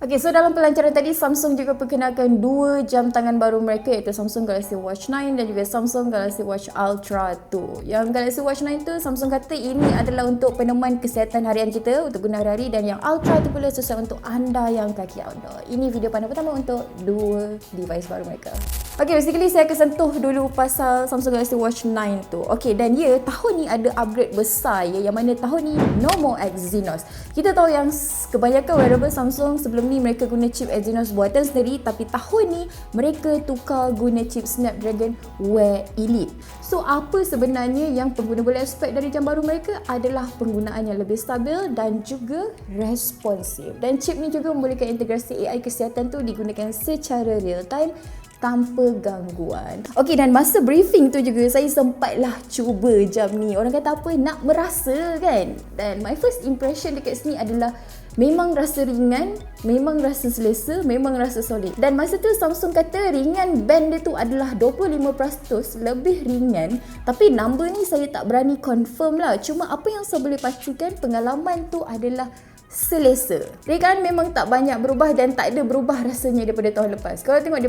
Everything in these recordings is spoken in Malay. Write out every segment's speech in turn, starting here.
Okay, so dalam pelancaran tadi, Samsung juga perkenalkan dua jam tangan baru mereka, iaitu Samsung Galaxy Watch 9 dan juga Samsung Galaxy Watch Ultra 2. Yang Galaxy Watch 9 tu, Samsung kata ini adalah untuk peneman kesihatan harian kita untuk guna hari-hari, dan yang Ultra tu pula sesuai untuk anda yang kaki outdoor. Ini video panel pertama untuk dua device baru mereka. Okay, basically saya akan sentuh dulu pasal Samsung Galaxy Watch 9 tu. Okay, dan tahun ni ada upgrade besar yang mana tahun ni no more Exynos. Kita tahu yang kebanyakan wearable Samsung sebelum ni mereka guna chip Exynos buatan sendiri, tapi tahun ni mereka tukar guna chip Snapdragon Wear Elite. So apa sebenarnya yang pengguna boleh expect dari jam baru mereka adalah penggunaan yang lebih stabil dan juga responsif. Dan chip ni juga membolehkan integrasi AI kesihatan tu digunakan secara real time tanpa gangguan. Okey, dan masa briefing tu juga saya sempatlah cuba jam ni. Orang kata apa, nak merasa kan? Dan my first impression dekat sini adalah memang rasa ringan, memang rasa selesa, memang rasa solid. Dan masa tu Samsung kata ringan band dia tu adalah 25% lebih ringan. Tapi number ni saya tak berani confirm lah. Cuma apa yang saya boleh pastikan, pengalaman tu adalah selesa. Rekaan memang tak banyak berubah dan tak ada berubah rasanya daripada tahun lepas. Kalau tengok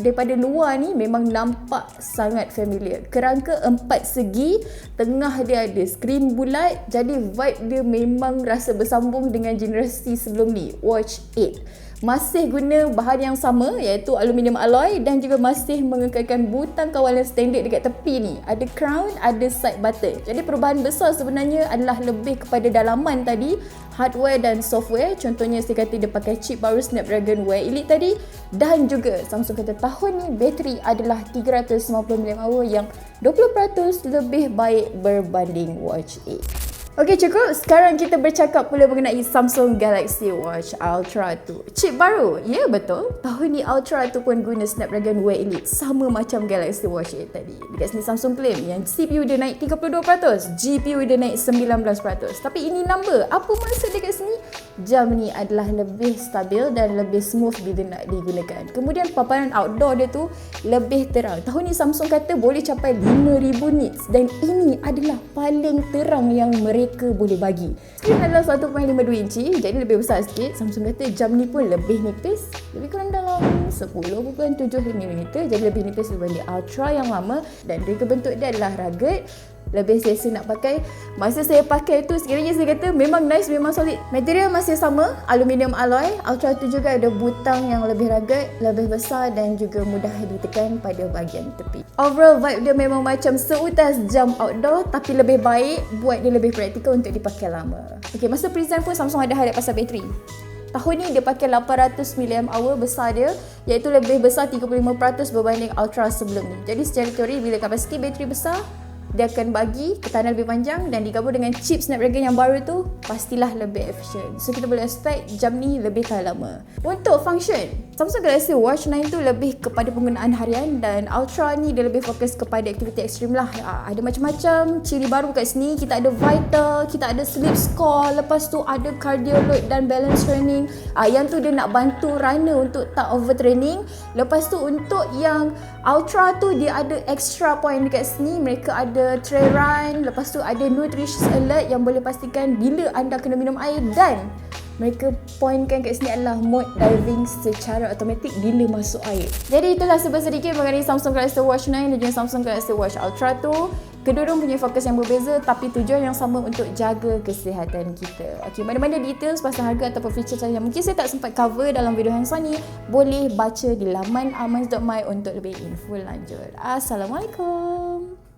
daripada luar ni memang nampak sangat familiar. Kerangka 4 segi, tengah dia ada skrin bulat, jadi vibe dia memang rasa bersambung dengan generasi sebelum ni, Watch 8. Masih guna bahan yang sama iaitu aluminium alloy dan juga masih mengekalkan butang kawalan standard dekat tepi ni. Ada crown, ada side button. Jadi perubahan besar sebenarnya adalah lebih kepada dalaman tadi, hardware dan software. Contohnya saya kata dia pakai chip baru Snapdragon Wear Elite tadi, dan juga Samsung kata tahun ni bateri adalah 350 mAh yang 20% lebih baik berbanding Watch 8. Okey, cukup. Sekarang kita bercakap pula mengenai Samsung Galaxy Watch Ultra 2. Chip baru? Ya, betul. Tahun ni Ultra 2 pun guna Snapdragon Wear Elite, sama macam Galaxy Watch 8 tadi. Dekat sini Samsung claim yang CPU dia naik 32%, GPU dia naik 19%. Tapi ini number. Apa maksud dekat sini? Jam ni adalah lebih stabil dan lebih smooth bila nak digunakan. Kemudian paparan outdoor dia tu lebih terang. Tahun ni Samsung kata boleh capai 5000 nits, dan ini adalah paling terang yang mereka boleh bagi. Skrin adalah 1.52 inci, jadi lebih besar sikit. Samsung kata jam ni pun lebih nipis, lebih kurang dalam 10.7mm, jadi lebih nipis berbanding Ultra yang lama, dan reka bentuk dia adalah rugged, lebih selesa nak pakai. Masa saya pakai tu sekiranya saya kata memang nice, memang solid. Material masih sama, aluminium alloy. Ultra tu juga ada butang yang lebih rugged, lebih besar dan juga mudah ditekan pada bahagian tepi. Overall vibe dia memang macam seutas jam outdoor, tapi lebih baik buat dia lebih praktikal untuk dipakai lama. Okey, masa present pun Samsung ada highlight pasal bateri. Tahun ni dia pakai 800 mAh besar dia, iaitu lebih besar 35% berbanding Ultra sebelum ni. Jadi secara teori bila kapasiti bateri besar, dia akan bagi ketahanan lebih panjang, dan digabung dengan chip Snapdragon yang baru tu pastilah lebih efisien. So kita boleh expect jam ni lebih tahan lama. Untuk function, Samsung Galaxy Watch 9 tu lebih kepada penggunaan harian, dan Ultra ni dia lebih fokus kepada aktiviti ekstrim lah. Ada macam-macam ciri baru kat sini. Kita ada vital, kita ada sleep score, lepas tu ada cardio load dan balance training. Yang tu dia nak bantu runner untuk tak overtraining. Lepas tu untuk yang Ultra tu dia ada extra point dekat sini. Mereka ada trail run, lepas tu ada nutritious alert yang boleh pastikan bila anda kena minum air, dan mereka pointkan kat sini adalah mode diving secara automatik bila masuk air. Jadi itulah sedikit mengenai Samsung Galaxy Watch 9 dan juga Samsung Galaxy Watch Ultra 2. Kedua-dua punya fokus yang berbeza, tapi tujuan yang sama untuk jaga kesihatan kita. Okey, mana-mana details pasal harga ataupun feature yang mungkin saya tak sempat cover dalam video hands-on ni, boleh baca di laman amans.my untuk lebih info lanjut. Assalamualaikum.